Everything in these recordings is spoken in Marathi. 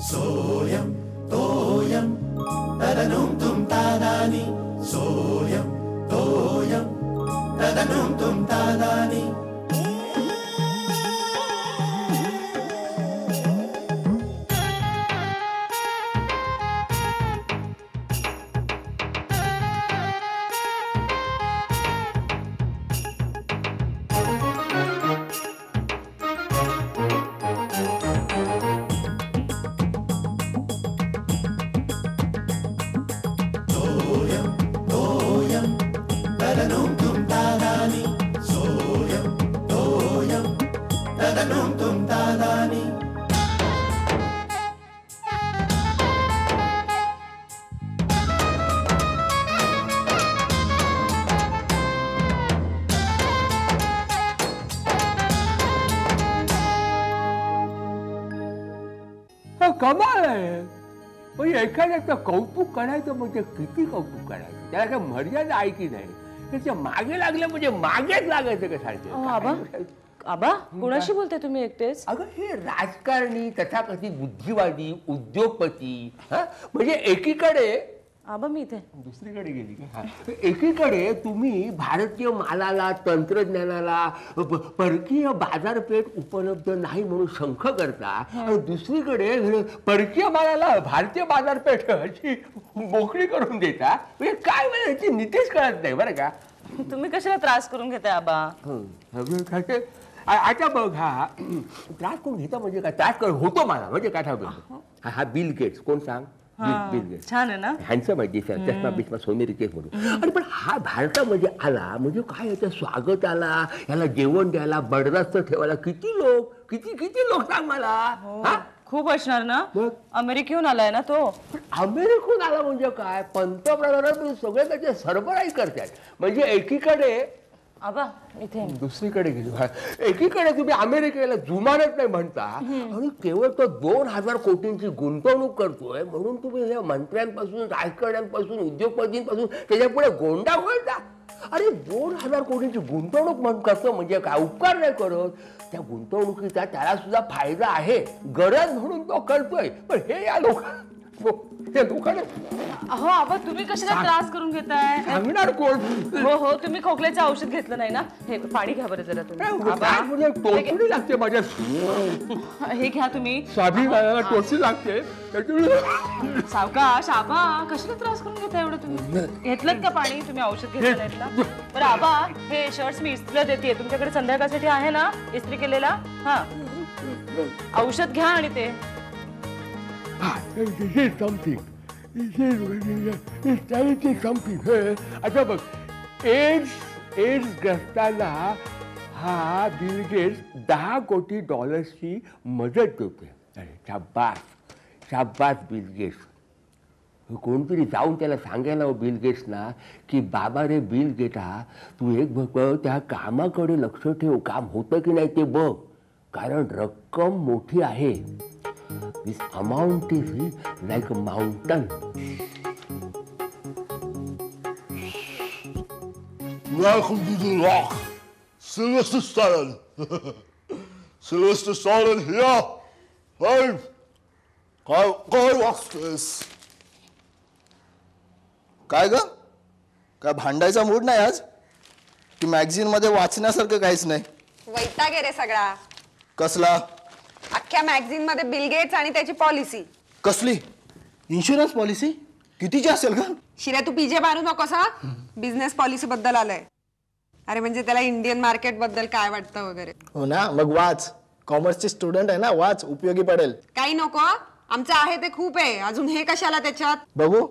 सोयम तोयम तदनुम तुम तादानी सोयम तोयम तदनुम तुम तादानी कमाल आहे. म्हणजे एखाद्याचं कौतुक करायचं म्हणजे किती कौतुक करायचं, त्याला काय मर्यादा आहे की नाही. त्याच्या मागे लागलं म्हणजे मागेच लागायचं का सारखं. आबा आबा कोणाशी बोलते तुम्ही एकटेच? अगं हे राजकारणी तथाकथित बुद्धिवादी उद्योगपती म्हणजे एकीकडे आबा मी इथे दुसरीकडे गेली का. एकीकडे तुम्ही भारतीय मालाला तंत्रज्ञानाला परकीय बाजारपेठ उपलब्ध नाही म्हणून शंख करता आणि दुसरीकडे परकीय मालाला भारतीय बाजारपेठ अशी मोकळी करून देता. म्हणजे काय म्हणजे नीतीच कळत नाही बरं का. तुम्ही कशाला त्रास करून घेताय आबा. आता बघ हा त्रास करून घेता म्हणजे काय. त्रास करून होतो मला म्हणजे काय ठाऊक. हा बिल गेट्स कोण सांग. बिल गेट्स छान आहे ना. हँडसम आहे दिसत चष्मा बिस्मा सोनेरी केस म्हणून. आणि पण हा भारतामध्ये आला म्हणजे काय याचं स्वागत आला याला जेवण द्यायला बडदास्त ठेवायला किती लोक किती लोक सांग मला. खूप असणार ना. अमेरिकेहून आलाय ना तो. अमेरिकेहून आला म्हणजे काय पंतप्रधान सगळे त्याचे सरबराई करतात. म्हणजे एकीकडे आबा इथे दुसरीकडे गेली. एकीकडे तुम्ही अमेरिकेला जुमानत नाही म्हणता आणि केवळ तो 2000 कोटींची गुंतवणूक करतोय म्हणून तुम्ही या मंत्र्यांपासून राजकारण्यांपासून उद्योगपतींपासून त्याच्या पुढे गोंडा वळता. अरे 2000 कोटींची गुंतवणूक म्हणून कसं म्हणजे काय उपकार नाही करत. त्या गुंतवणुकीचा त्याला सुद्धा फायदा आहे गरज म्हणून तो करतोय. पण हे या लोकांना अहो आबा तुम्ही कशाला त्रास करून घेताय. सांगणार कोण. हो तुम्ही खोकल्याचं औषध घेतलं नाही ना. हे पाणी घ्या बरं जरा तुम्ही. टोचणी लागते माझ्या. हे घ्या तुम्ही. स्वाभिमानाला टोचणी लागते. सावकाश आबा कशाला त्रास करून घेताय एवढं. तुम्ही घेतलं का पाणी. तुम्ही औषध घेतलं नाहीत ना. बरं आबा हे शर्ट्स मी इस्त्रीला देते. तुमच्याकडे संध्याकाळसाठी आहे ना इस्त्री केलेला. हा औषध घ्या आणि ते आता बघ एड्स ग्रस्तांना हा बिल गेट्स $10 कोटी मदत देतोय. अरे शाबास बिल गेट्स. कोणतरी जाऊन त्याला सांगायला बिल गेट्सना की बाबा रे बिल गेटा तू एक बघ त्या कामाकडे लक्ष ठेव. काम होतं की नाही ते बघ कारण रक्कम मोठी आहे. This amount is like a mountain. Welcome to the Rock. Sylvester Stallone. Sylvester Stallone here. Hey, काय वाचतोयस. काय ग काय भांडायचा मूड नाही आज. की मॅगझिन मध्ये वाचण्यासारखं काहीच नाही. वैताग आहे रे सगळा. कसला. अख्ख्या मॅगझिन मध्ये बिल गेट्स आणि त्याची पॉलिसी. कसली. इन्शुरन्स पॉलिसी कितीची असेल का. शिऱ्या तू पीजे मारू नकोस हा. बिझनेस पॉलिसी बद्दल आलंय. अरे म्हणजे त्याला इंडियन मार्केट बद्दल काय वाटतं वगैरे. हो ना मग वाच. कॉमर्सचे स्टुडंट आहे ना वाच उपयोगी पडेल. काही नको आमचं आहे ते खूप आहे. अजून हे कशाला त्याच्यात. बघू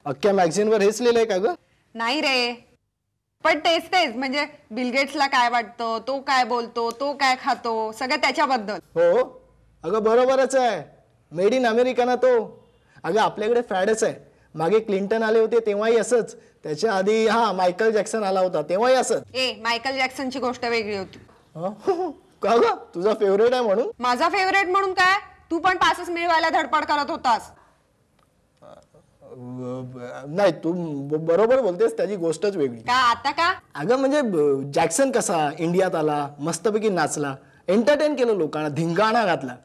अख्ख्या मॅगझिन वर हेच लिहिलंय का ग. नाही रे पण तेच म्हणजे बिल गेट्सला काय वाटतं तो काय बोलतो तो काय खातो सगळं त्याच्याबद्दल. हो अगं बरोबरच आहे. मेड इन अमेरिका ना तो. अगं आपल्याकडे फॅडच आहे. मागे क्लिंटन आले होते तेव्हाही असंच. त्याच्या आधी मायकल जॅक्सन आला होता तेव्हाही असंच. मायकल जॅक्सनची गोष्ट वेगळी होती. का ग तुझा फेवरेट आहे म्हणून. माझा फेवरेट म्हणून काय. तू पण पासच मिळवायला धडपड करत होतास. नाही तू बरोबर बोलतेस, त्याची गोष्टच वेगळी. का आता का? अगं म्हणजे जॅक्सन कसा इंडियात आला, मस्तपैकी नाचला, एंटरटेन केलं लोकांना, धिंगाणा घातला.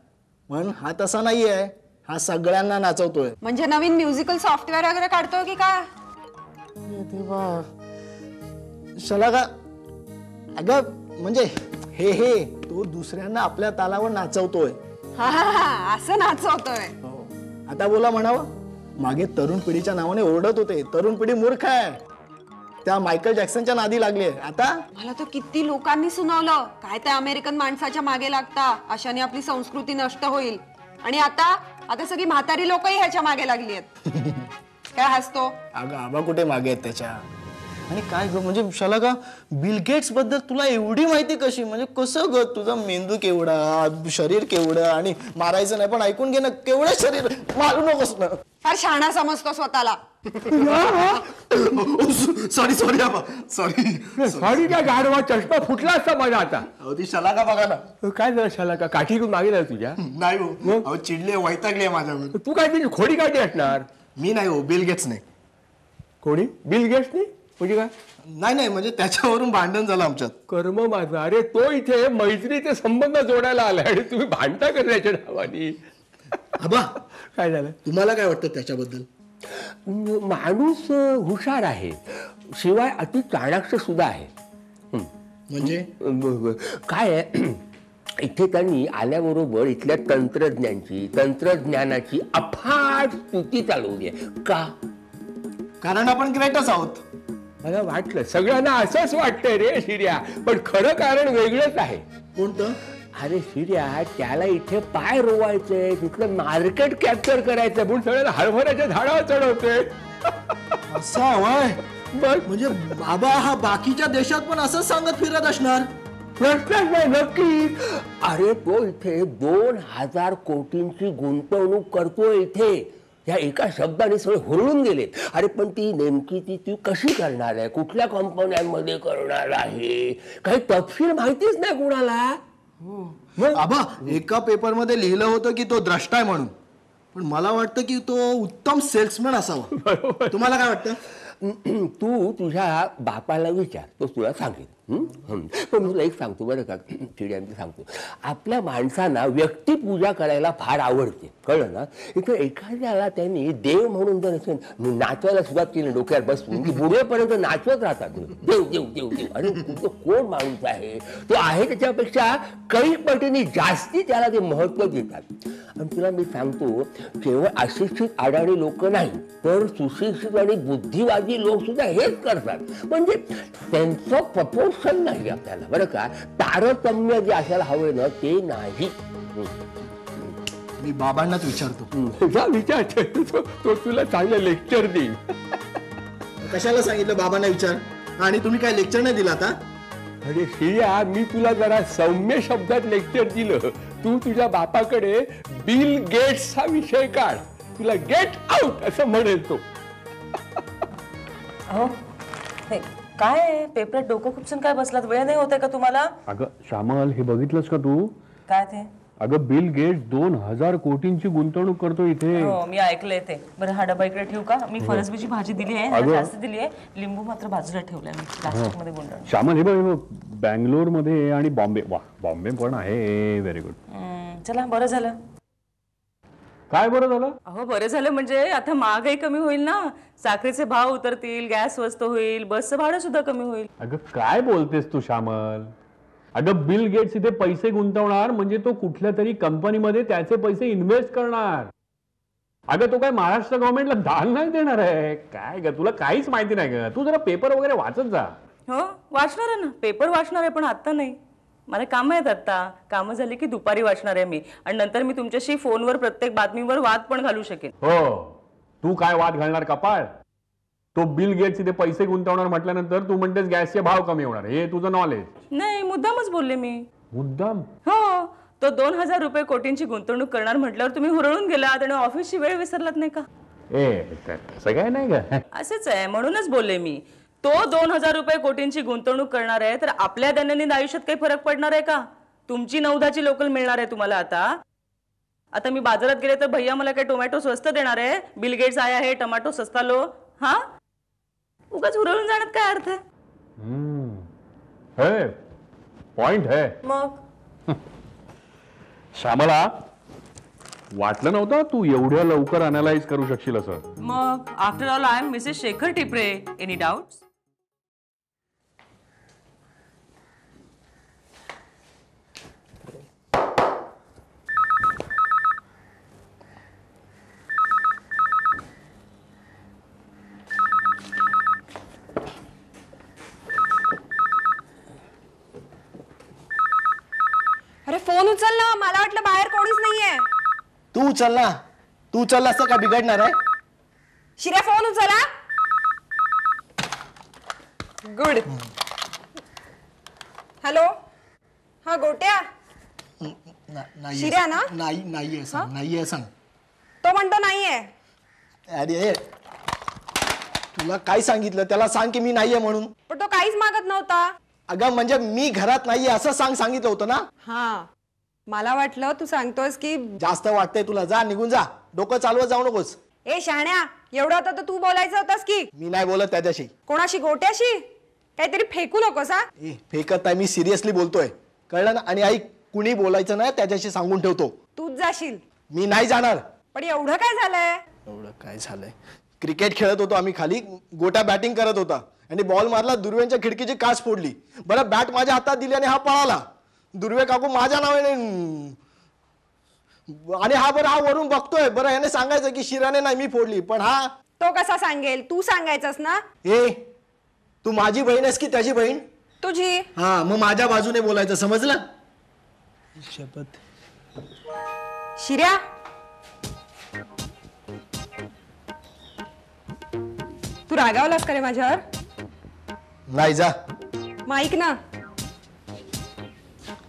पण हा तसा नाही आहे, हा सगळ्यांना नाचवतोय. म्हणजे नवीन म्युझिकल सॉफ्टवेअर वगैरे काढतोय की काय? तेव्हा शलाका अगं म्हणजे हे तो दुसऱ्यांना आपल्या तालावर नाचवतोय. हा, असं नाचवतोय. आता बोला म्हणावं, मागे तरुण पिढीच्या नावाने ओरडत होते, तरुण पिढी मूर्ख आहे, त्या मायकल जॅक्सनच्या नादी लागले. आता मला तर किती लोकांनी सुनावलं, काय त्या अमेरिकन माणसाच्या मागे लागता, अशाने आपली संस्कृती नष्ट होईल. आणि आता सगळी म्हातारी लोकही ह्याच्या मागे लागली आहेत. काय हसतो? अगं आबा कुठे मागे आहेत त्याच्या. आणि काय ग म्हणजे शलाका, बिल गेट्स बद्दल तुला एवढी माहिती कशी? म्हणजे कसं ग, तुझा मेंदू केवढा, शरीर केवढं, आणि मारायचं नाही पण ऐकून घे ना, केवढं शरीर, मारू नकोस ना. फार शहाणा समजतो स्वतःला. सॉरी आबा, सॉरी काय गाडवा, चष्मा फुटला असता माझा आता. ती शलाका बघा ना. काय झालं शाला, काठी घेऊन मागे झालं तुझ्या? नाही हो, चिडले, वैतागले माझ्यावर. तू काय तिची खोडी काठी असणार? मी नाही हो, बिल गेट्स नाही. कोणी? बिल गेट्स नाही म्हणजे काय? नाही म्हणजे त्याच्यावरून भांडण झालं आमच्यात. कर्म माझा. अरे तो इथे मैत्रीचे संबंध जोडायला आलाय आणि तुम्ही भांडता करण्याच्या नावाने. आबा काय झालं? तुम्हाला काय वाटतं त्याच्याबद्दल? माणूस हुशार आहे, शिवाय अति चाणाक्ष सुद्धा आहे. म्हणजे काय आहे, इथे त्यांनी आल्याबरोबर इथल्या तंत्रज्ञानाची अफाट स्तुती चालवली आहे. का? कारण आपण ग्रेटच आहोत. मला वाटलं, सगळ्यांना असंच वाटतंय रे शिर्या, पण खरं कारण वेगळंच आहे. कोणतं? अरे शिर्या, त्याला इथे पाय रोवायचंय, तिथलं मार्केट कॅप्चर करायचंय, म्हणून सगळ्यांना हरभऱ्याच्या झाडावर चढवतोय. असं हवंय बघ. म्हणजे बाबा हा बाकीच्या देशात पण असंच सांगत फिरत असणार. प्रश्नच नाही, नक्की. अरे तो इथे 2000 कोटींची गुंतवणूक करतोय इथे. या एका शब्दाने सगळे हुरळून गेलेत. अरे पण ती नेमकी ती कशी करणार आहे, कुठल्या कंपन्यांमध्ये करणार आहे, काही तपशील माहितीच नाही कुणाला. बाबा एका पेपरमध्ये लिहिलं होतं की तो द्रष्टा आहे म्हणून, पण मला वाटतं की तो उत्तम सेल्समॅन असावा. तुम्हाला काय वाटतं? तू तुझ्या बापाला विचार, तो तुला सांगेल. पण मी तुला एक सांगतो बरं का चिड्यांचं सांगतो, आपल्या माणसांना व्यक्तिपूजा करायला फार आवडते, कळलं ना. इथं एखाद्याला त्यांनी देव म्हणून जर असेल, नाचवायला सुरुवात केली डोक्यावर बसवून की बुडवेपर्यंत नाचवत राहतात. देव देव देव देव. अरे तुझं कोण माणूस आहे? तो आहे त्याच्यापेक्षा काही पटीने जास्ती त्याला ते महत्व देतात. आणि तुला मी सांगतो, केवळ अशिक्षित अडाणी लोक नाही तर सुशिक्षित आणि बुद्धिवादी लोक सुद्धा हेच करतात. म्हणजे त्यांचं प्रपोर्शन नाही आपल्याला, बरं का. तारतम्य जे असायला हवं ना ते नाही. मी बाबांनाच विचारतो. विचार, तो तुला चांगलं लेक्चर देईल. कशाला सांगितलं बाबांना विचार? आणि तुम्ही काय लेक्चर नाही दिला आता? अरे शिर्या, मी तुला जरा सौम्य शब्दात लेक्चर दिलं, तू तुझ्या बापाकडे बिल गेट्सचा विषय काढ, तुला गेट आउट असं म्हणेल तो. काय पेपरात डोकं खुपसून काय बसलात? वेळ नाही होते का तुम्हाला? अगं श्यामल, हे बघितलंस का तू? काय ते? अगं बिल गेट्स 2000 कोटींची गुंतवणूक करतो इथे. हो मी ऐकलंय ते. बरं हा डबा इकडे ठेवू का? मी फरसबीची भाजी दिली आहे, जास्त दिली आहे, लिंबू मात्र बाजूला ठेवलाय मी प्लास्टिक मध्ये गुंडाळून. श्यामल हे बघ, बँगलोर मध्ये आणि बॉम्बे, वा बॉम्बे पण आहे, व्हेरी गुड. चला बरं झालं. काय बरं झालं? अहो बरं झालं म्हणजे आता महागाई कमी होईल ना, साखरेचे भाव उतरतील, गॅस स्वस्त होईल, बसचं भाडं सुद्धा कमी होईल. अगं काय बोलतेस तू श्यामल? अगं बिल गेट्स इथे पैसे गुंतवणार म्हणजे तो कुठल्या तरी कंपनीमध्ये त्याचे पैसे इन्व्हेस्ट करणार. अगं तो काय महाराष्ट्र गव्हर्नमेंटला दान नाही देणार आहे. काय ग, तुला काहीच माहिती नाही ग. तू जरा पेपर वगैरे वाचत जा. हो वाचणार आहे ना, पेपर वाचणार आहे, पण आता नाही. मला कामं आहेत आता. कामं झाली की दुपारी वाचणार आहे मी, आणि नंतर मी तुमच्याशी फोनवर प्रत्येक बातमीवर वाद पण घालू शकेन. हो, तू काय वाद घालणार कपाळ? तो बिल गेट्स इथे पैसे गुंतवणार म्हटल्यानंतर तू म्हणतेस गॅसचे भाव कमी होणार, हे तुझं नॉलेज नाही, मुद्दामच बोलले मी. मुद्दाम? हो, तो 2000 रुपये कोटींची गुंतवणूक करणार म्हटल्यावर तुम्ही हुरळून गेलात आणि ऑफिसची वेळ विसरलात नाही का? असं काय नाही का? असेच आहे, म्हणूनच बोलले मी. तो 2000 रुपये कोटींची गुंतवणूक करणार आहे तर आपल्या दैनंदिन आयुष्यात काही फरक पडणार आहे का? तुमची 9-10ची लोकल मिळणार आहे तुम्हाला आता. आता मी बाजारात गेले तर भैया मला काय टोमॅटो स्वस्त देणार आहे? बिल गेट्स आया है टोमॅटो सस्ता लो. हा, उगाच हुरळून जाण्यात काय अर्थ आहे? है पॉइंट है. मग श्यामला वाटलं नव्हतं तू एवढ्या लवकर अनालाइज करू शकशील असं. मग after all I am Mrs Shekhar Tipre. Any doubts? अरे फोन उचल ना, मला वाटलं बाहेर कोणीच नाहीये. तू उचल ना, तू उचललास तर का बिघडणार आहे? शिर्या फोन उचला. गुड. हॅलो, हा गोट्या. शिर्या ना? नाहीये सांग, नाहीये सांग. तो म्हणतो नाहीये. अरे तुला काय सांगितलं? त्याला सांग की मी नाहीये म्हणून. पण तो काहीच मागत नव्हता. अगं म्हणजे मी घरात नाहीये असं सांगितलं होतं ना. हा, मला वाटलं तू सांगतोस की. जास्त वाटतंय तुला, जा निघून जा, डोकं चालवत जाऊ नकोस. ए शहाण्या, एवढं होतं तर तू बोलायचं होतंस की. मी नाही बोलत त्याच्याशी. कोणाशी? गोट्याशी? काहीतरी फेकू नकोस हा. ए फेकत नाही, मी सिरियसली बोलतोय, कळलं ना? आणि आई, कुणी बोलायचं नाही त्याच्याशी सांगून ठेवतो. तूच जाशील. मी नाही जाणार. पण एवढं काय झालंय? एवढं काय झालंय? क्रिकेट खेळत होतो आम्ही खाली, गोट्या बॅटिंग करत होता आणि बॉल मारला, दुर्वेंच्या खिडकीची काच फोडली. बरं बॅट माझ्या हातात दिली आणि हा पळाला. दुर्वे काकू माझ्या नावाने, आणि हा बरं हा वरून बघतोय. बरं याने सांगायचं की शिराने नाही मी फोडली, पण हा तो कसा सांगेल? तू सांगायचंस ना. ए तू माझी बहीण आहेस की त्याची बहीण? तुझी. हा, मग माझ्या बाजूने बोलायचं, समजलं? शपथ. शिर्या, तू रागावलास का रे माझ्यावर? नाही, जा. मग ऐक ना,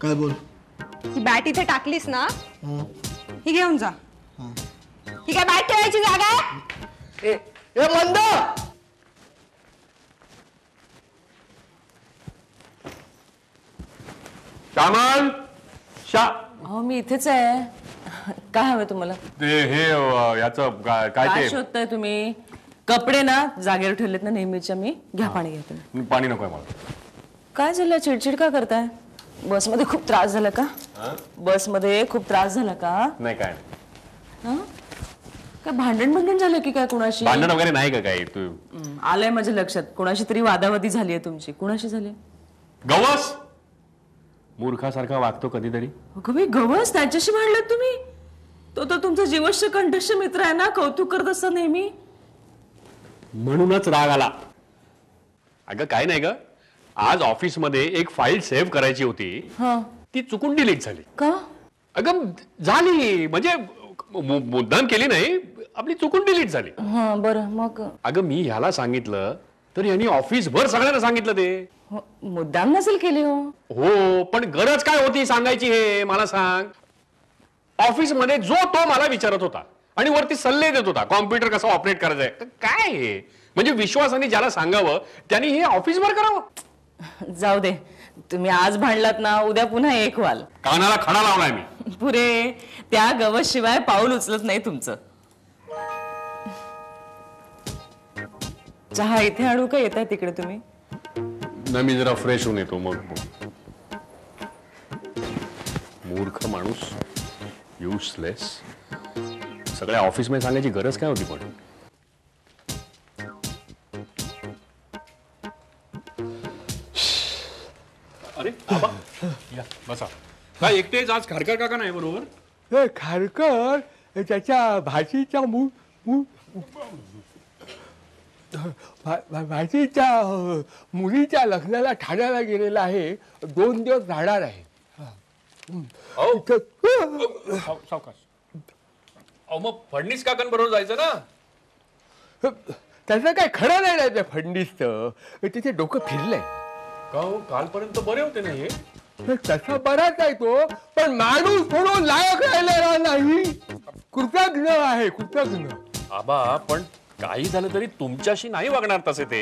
काय बोल. ही बॅट इथे टाकलीस ना, ही घेऊन जा. ही काय बॅट ठेवायची जागा आहे? ए मंद, श्यामल, हो मी इथेच आहे. काय हवं तुम्हाला? ते हे याचं काय काय ते शोधताय तुम्ही? कपडे ना जागेवर ठेवलेत ना नेहमीच्या मी. घ्या पाणी घ्या तुम्ही. पाणी नकोय मला. काय झालं? चिडचिड का करताय? बसमध्ये खूप त्रास झाला का? बसमध्ये खूप त्रास झाला का? नाही काय काय भांडण झालं की काय कुणाशी? भांडण वगैरे नाही का काही? तू आलंय माझ्या लक्षात, कुणाशी तरी वादावादी झाली आहे तुमची. कुणाशी झाली? गवस मूर्खासारखा वागतो कधीतरी. अगं बाई, गवस त्याच्याशी भांडलात तुम्ही? तो तर तुमचा जीवश्य कंठस्थ मित्र आहे ना, कौतुक करत असता नेहमी. म्हणूनच राग आला. अगं काय नाही ग, आज ऑफिस मध्ये एक फाईल सेव्ह करायची होती, ती चुकून डिलीट झाली. का? अगं झाली म्हणजे मुद्दाम केली नाही, आपली चुकून डिलीट झाली. हा बरं, मग? अगं मी ह्याला सांगितलं तर यांनी ऑफिस भर सगळ्यांना सांगितलं ते. मुद्दाम नसेल केली. हो, पण गरज काय होती सांगायची हे मला सांग. ऑफिस मध्ये जो तो मला विचारत होता आणि वरती सल्ले देत होता, कॉम्प्युटर कसं ऑपरेट करायचंय. काय हे म्हणजे विश्वासाने ज्याला सांगावं त्यांनी हे ऑफिसभर करावं. जाऊ दे, तुम्ही आज भांडलात ना, उद्या पुन्हा एक व्हाल. कानाला खडा लावलाय मी. पुरे त्या गवस शिवाय पाऊल उचलत नाही तुमचं. चहा इथे आणू का? येताय तिकडे तुम्ही? ना मी जरा फ्रेश होऊन येतो मग. मूर्ख माणूस, युजलेस. सगळ्या ऑफिस मध्ये सांगायची गरज काय होती पण? अरे बाबा, या बसा. काय एकटेच आज खारकर काका नाही बरोबर? खारकर त्याच्या भाषेच्या भाषेच्या मुलीच्या लग्नाला ठाण्याला गेलेला आहे. 2 दिवस राहणार आहे. सावकाश. अहो मग फडणीस काकांबरोबर जायचं ना. त्याचं काय खरं नाही ना त्या फडणीसचं. तिथे डोकं फिरलंय. का हो, कालपर्यंत बरे होते ना हे? तसा बराच आहे तो, पण माणूस म्हणून लायक राहिलेला नाही. कृतज्ञ आहे, कृतज्ञ. आबा पण काही झालं तरी तुमच्याशी नाही वागणार तसे ते.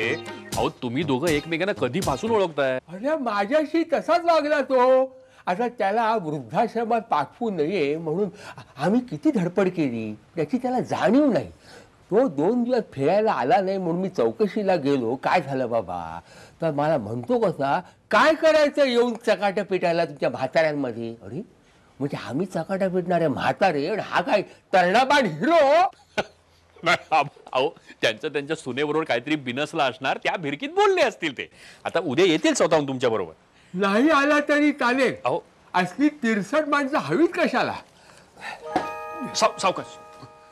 अहो तुम्ही दोघं एकमेकांना कधीपासून ओळखताय? अरे माझ्याशी तसाच वागला तो. आता त्याला वृद्धाश्रमात पाठवू नये म्हणून आम्ही किती धडपड केली, त्याची त्याला जाणीव नाही. तो 2 दिवस फिरायला आला नाही म्हणून मी चौकशीला गेलो, काय झालं बाबा, तर मला म्हणतो कसा, काय करायचं येऊन चकाट्या पिटायला तुमच्या म्हाताऱ्यांमध्ये. अरे म्हणजे आम्ही चकाट्या पिटणारे म्हातारे आणि हा काय तरणबाण हिरो. अहो त्यांच्या सुनेबरोबर काहीतरी बिनसला असणार, त्या भिरकीत बोलले असतील ते. आता उद्या येतील स्वतःहून तुमच्या बरोबर. नाही आला तरी चालेल. अहो असली 63 माणसं हवीत कशाला. सावकाश.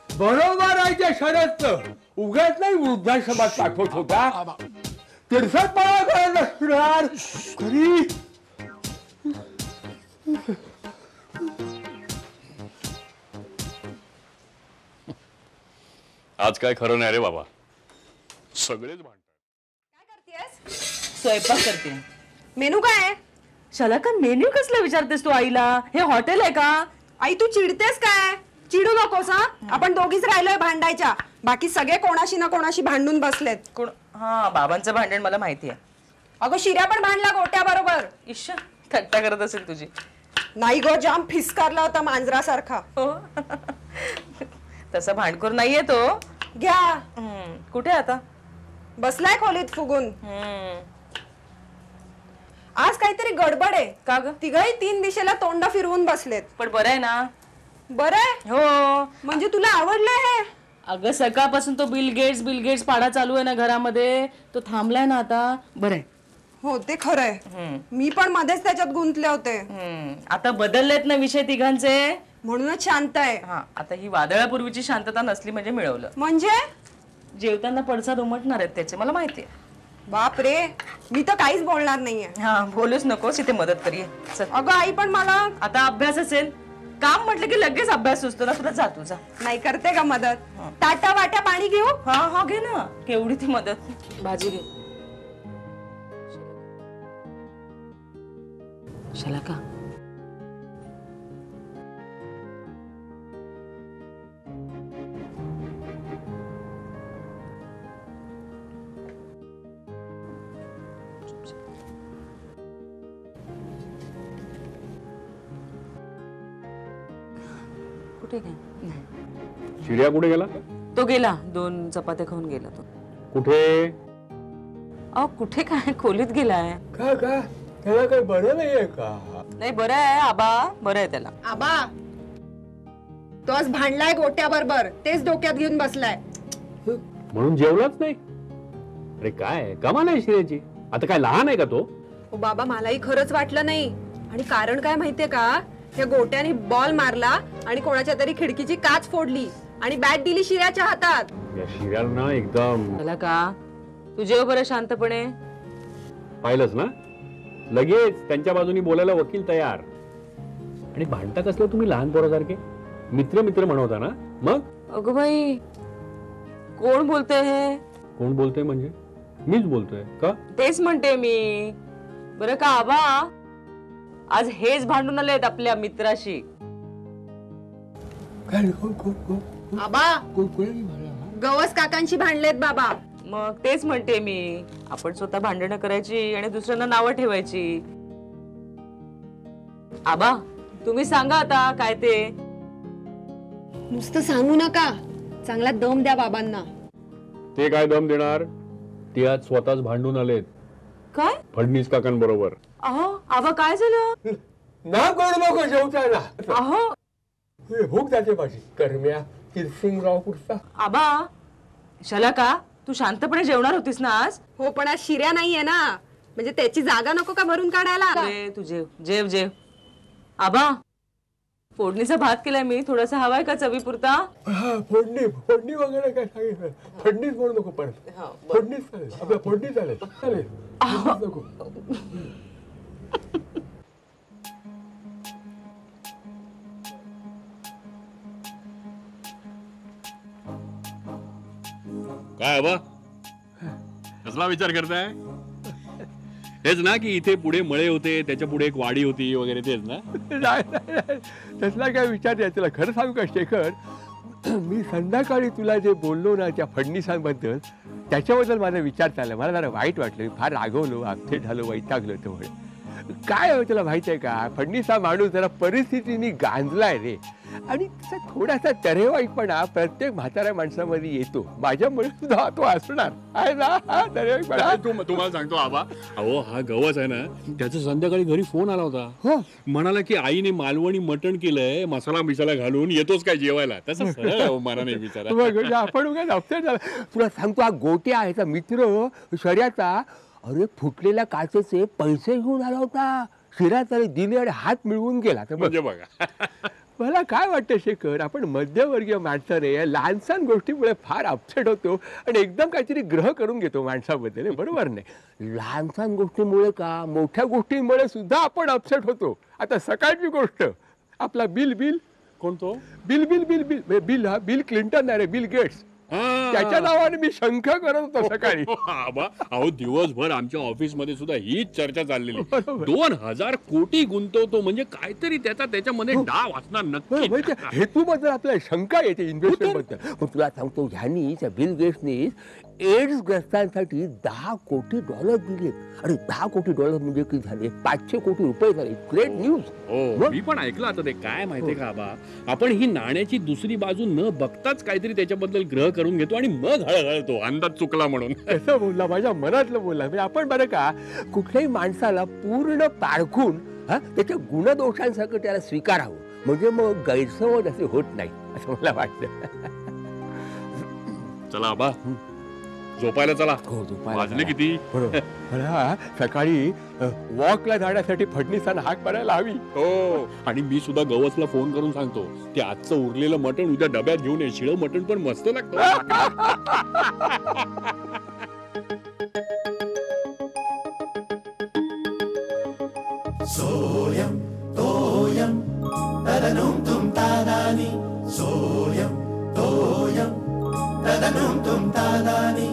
बरोबर आहे त्या शरदचं, उगाच नाही वृद्धाश्रमात पाठवत होता. 63 पाळा करत असणार खरी. आज काय खरं नाही रे बाबा, सगळेच भांडतात. स्वयंपाक करते. मेनू काय आहे? शाला का मेन्यू कसला विचारतेस तू आईला? हे हॉटेल आहे का? आई तू चिडतेस काय? चिडू नकोस हा. आपण दोघीच राहिलोय भांडायच्या, बाकी सगळे कोणाशी ना कोणाशी भांडून बसलेत. कोण? हा, बाबांचं भांडण मला माहिती आहे. अगं शिर्या पण भांडला गोट्या बरोबर. ईश्वर, थट्टा करत असेल तुझी. नाही गो, जाम फिसकारला होता मांजरासारखा. हो. तसा भांडखोर नाहीये तो. घ्या. कुठे आता? बसलाय खोलीत फुगून. आज काहीतरी गडबड आहे. का ग? तिघही 3 दिशेला तोंड फिरवून बसलेत. पण बरं आहे ना? बरं आहे. हो. म्हणजे तुला आवडलंय हे? अगं सकाळपासून तो बिल गेट्स पाडा चालू आहे ना घरामध्ये, तो थांबलाय ना आता. बरं आहे. हो ते खरंय. मी पण मध्येच त्याच्यात गुंतले होते. आता बदललेत ना विषय तिघांचे, म्हणूनच शांत आहे. हा, आता ही वादळापूर्वीची शांतता नसली म्हणजे मिळवलं. म्हणजे जेवताना पडसाद उमटणार आहेत त्याचे, मला माहितीये. बाप रे, मी तर काहीच बोलणार नाहीये. हा, बोलूच नकोस, इथे मदत करूया. चल. अगं आई पण मला आता अभ्यास असेल, काम म्हटलं की लगेच अभ्यास सुचतो ना तुला. जा तुझा. नाही करते का मदत. ताटा वाट्या पाणी घेऊ. हा घे ना, केवढी ती मदत. भाजी घे. शलाका, कुठे काय? शिर्या कुठे गेला? तो गेला, 2 चपात्या खाऊन गेला तो. कुठे? अहो कुठे काय, खोलीत गेलाय. का त्याला काही बरं नाहीये का? नाही बरं आहे आबा, बरं आहे त्याला. आबा तो आज भांडलाय गोट्या बरोबर, तेच डोक्यात घेऊन बसलाय. म्हणून जेवलाच नाही? अरे काय कमाल आहे शिर्याची. आता काय लहान आहे का तो? ओ बाबा, मलाही खरंच वाटलं नाही. आणि कारण काय माहितीये का, त्या गोट्याने बॉल मारला आणि कोणाच्या तरी खिडकीची काच फोडली आणि बॅट दिली शिर्याच्या हातात. या शिर्याला एकदम त्याला का, तू जेव बरं शांतपणे. पाहिलंच ना, लगेच त्यांच्या बाजूनी बोलायला वकील तयार. आणि भांडता कसलं तुम्ही लहान पोरासारखे? मित्र म्हणवता ना. मग अगं बाई, कोण बोलतंय हे? कोण बोलतोय म्हणजे? मीच बोलतोय का? तेच म्हणते मी. बरं का आबा, आज हेच भांडून आलेत आपल्या मित्राशी. काय आबा गवस काकांशी भांडलेत बाबा. मग तेच म्हणते मी, आपण स्वतः भांडणं करायची आणि दुसऱ्यांना नावं ठेवायची. आबा तुम्ही सांगा आता काय ते. नुसतं सांगू नका, चांगला दम द्या बाबांना. ते काय दम देणार? ते आज स्वतःच भांडून आलेत काय? फडणीस काकांबरोबर. अहो आबा काय झालं? ना करू नको जेवताना. अहो भूक जाते माझी. करम्या किरसिंगराव पुरता. आबा, शलाका तू शांतपणे जेवणार होतीस ना आज? हो पण आज शिर्या नाहीये ना, म्हणजे त्याची जागा नको का भरून काढायला. अरे तू जेव जेव. आबा फोडणीचा भात केलाय मी, थोडासा हवाय का चवीपुरता? फोडणी वगैरे काय सांगितलं. फोडणीच म्हणू नको परत. फोडणीच चालेल. आपल्या फोडणी चालेल. नको. काय बा कसला विचार करताय? हेच ना की इथे पुढे मळे होते, त्याच्या पुढे एक वाडी होती वगैरे, तेच ना? नाही, तसला काय विचार आहे तुला. खरं सांगू का शेखर, मी संध्याकाळी तुला जे बोललो ना त्या फडणीसांबद्दल, त्याच्याबद्दल माझा विचार चालला. मला जरा वाईट वाटलं, मी फार रागवलो, अपसेट झालो, वैतागलो. त्यामुळे काय आहे तुला माहित आहे का, फडणीस हा माणूस जरा परिस्थितीने गांजलाय रे, आणि त्याचा थोडासा तरेवाईपणा प्रत्येक म्हाताऱ्या माणसामध्ये येतो. माझ्यामुळे सुद्धा तो असणार आहे ना हा तरेवाईपणा. तुम्हाला सांगतो आबा, अहो हा गवस आहे ना, त्याचा संध्याकाळी घरी फोन आला होता. हो. म्हणाला की आईने मालवणी मटण केलंय, मसाला बिसाला घालून, येतोच काय जेवायला. तसं सरळ आहे हो, मनाने बिचारा. म्हणजे आपण उगाच अपसेट झाला. तुला सांगतो हा गोट्या ह्याचा मित्र शर्याचा, अरे फुटलेल्या काचेचे पैसे घेऊन आला होता. शिरात आले दिले आणि हात मिळवून गेला. तर म्हणजे बघा, मला काय वाटतं शेखर, आपण मध्यवर्गीय माणसं रे, या लहानसहान गोष्टीमुळे फार अपसेट होतो आणि एकदम काहीतरी ग्रह करून घेतो माणसाबद्दल. बरोबर नाही, लहानसहान गोष्टीमुळे का मोठ्या गोष्टींमुळे सुद्धा आपण अपसेट होतो. आता सकाळची गोष्ट, आपला बिल कोणतो bill bill bill bill bill हा बिल क्लिंटन आहे रे, बिल गेट्स. त्याच्या नावाने मी शंख करत होतो सकाळी. आबा, अहो दिवसभर आमच्या ऑफिस मध्ये सुद्धा हीच चर्चा चाललेली. बरोबर. 2000 कोटी गुंतवतो म्हणजे काहीतरी त्याच्यामध्ये डाव असणार नक्की. म्हणजे हेतूबद्दल आपल्याला शंका येते इन्व्हेस्टमेंट बद्दल. पण तुला सांगतो, ह्यांनी त्या बिल गेट्सनी एड्स ग्रस्तांसाठी $10 कोटी दिलेत. अरे $10 कोटी म्हणजे किती झाले, 500 कोटी रुपये झाले. Great news. हो, मी पण ऐकलं. आता ते काय माहितीये का आबा, आपण ही नाण्याची दुसरी बाजू न बघताच काहीतरी त्याच्याबद्दल ग्रह करून घेतो आणि मग हळहळतो अंदाज चुकला म्हणून. कसं बोलला, माझ्या मनातलं बोलला. म्हणजे आपण बरं का कुठल्याही माणसाला पूर्ण पारखून त्याच्या गुणदोषांसकट त्याला स्वीकारावं, म्हणजे मग गैरसमज असे होत नाही, असं मला वाटतं. चला आबा, झोपायला चला. हो, झोपायला वाजले चला. किती? बरोबर. मला सकाळी वॉकला जाण्यासाठी फडणीसांना हाक मारायला हवी. हो, आणि मी सुद्धा गवसला फोन करून सांगतो, ते आजचं उरलेलं मटण उद्या डब्यात घेऊन ये. शिळं मटण पण मस्त लागतं. सोयम तोयम तदनुम तुम तादानी, सोयम तोयम तदनुम तुम तादानी.